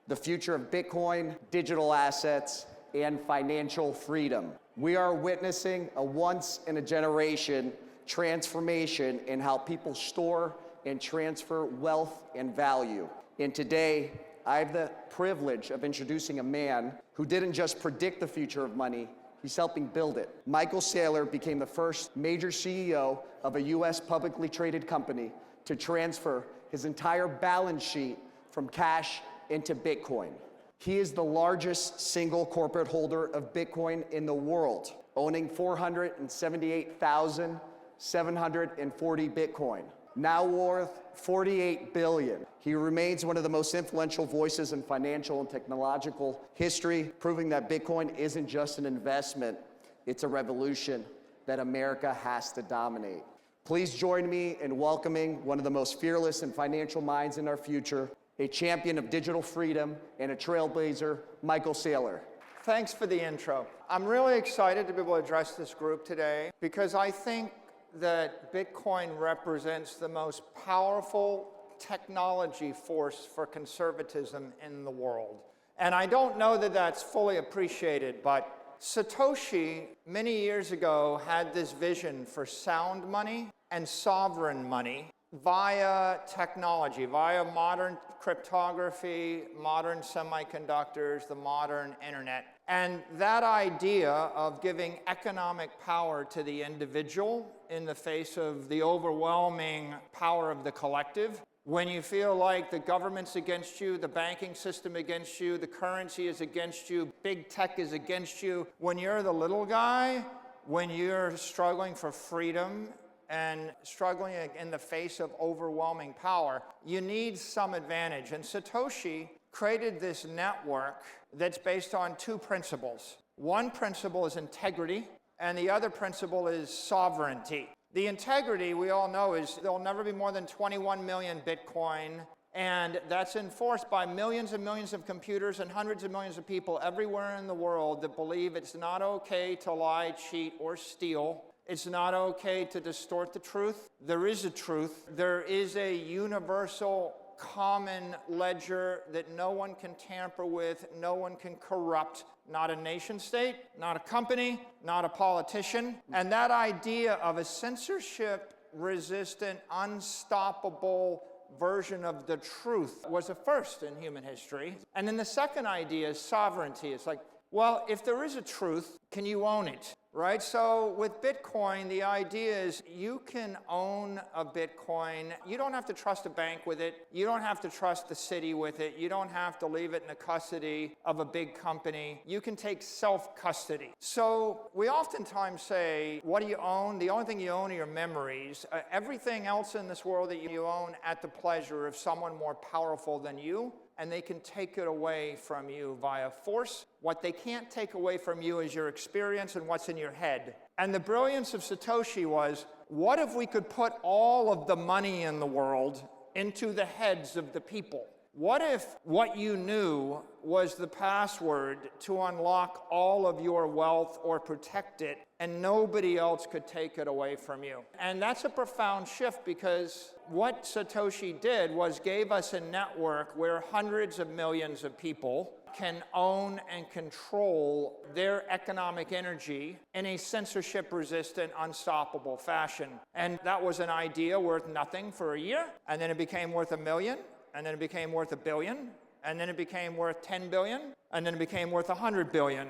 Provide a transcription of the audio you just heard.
the future of Bitcoin, digital assets, and financial freedom. We are witnessing a once-in-a-generation transformation in how people store and transfer wealth and value. And today, I have the privilege of introducing a man who didn't just predict the future of money, he's helping build it. Michael Saylor became the first major CEO of a US publicly traded company to transfer his entire balance sheet from cash into Bitcoin. He is the largest single corporate holder of Bitcoin in the world, owning 478,740 Bitcoin, now worth $48 billion. He remains one of the most influential voices in financial and technological history, proving that Bitcoin isn't just an investment, it's a revolution that America has to dominate. Please join me in welcoming one of the most fearless and financial minds in our future, a champion of digital freedom and a trailblazer, Michael Saylor. Thanks for the intro. I'm really excited to be able to address this group today because I think that Bitcoin represents the most powerful technology force for conservatism in the world. And I don't know that that's fully appreciated, but Satoshi, many years ago, had this vision for sound money and sovereign money via technology, via modern cryptography, modern semiconductors, the modern internet. And that idea of giving economic power to the individual in the face of the overwhelming power of the collective, when you feel like the government's against you, the banking system against you, the currency is against you, big tech is against you, when you're the little guy, when you're struggling for freedom and struggling in the face of overwhelming power, you need some advantage. And Satoshi created this network that's based on two principles. One principle is integrity, and the other principle is sovereignty. The integrity, we all know, is there'll never be more than 21 million Bitcoin, and that's enforced by millions and millions of computers and hundreds of millions of people everywhere in the world that believe it's not okay to lie, cheat, or steal. It's not okay to distort the truth. There is a truth. There is a universal common ledger that no one can tamper with, no one can corrupt, not a nation state, not a company, not a politician. And that idea of a censorship-resistant, unstoppable version of the truth was a first in human history. And then the second idea is sovereignty. It's like, well, if there is a truth, can you own it? Right? So with Bitcoin, the idea is you can own a Bitcoin. You don't have to trust a bank with it. You don't have to trust the city with it. You don't have to leave it in the custody of a big company. You can take self-custody. So we oftentimes say, what do you own? The only thing you own are your memories. Everything else in this world that you own at the pleasure of someone more powerful than you, and they can take it away from you via force. What they can't take away from you is your experience and what's in your head. And the brilliance of Satoshi was, what if we could put all of the money in the world into the heads of the people? What if what you knew was the password to unlock all of your wealth or protect it, and nobody else could take it away from you? And that's a profound shift, because what Satoshi did was gave us a network where hundreds of millions of people can own and control their economic energy in a censorship-resistant, unstoppable fashion. And that was an idea worth nothing for a year, and then it became worth $1 million, and then it became worth $1 billion, and then it became worth $10 billion, and then it became worth $100 billion.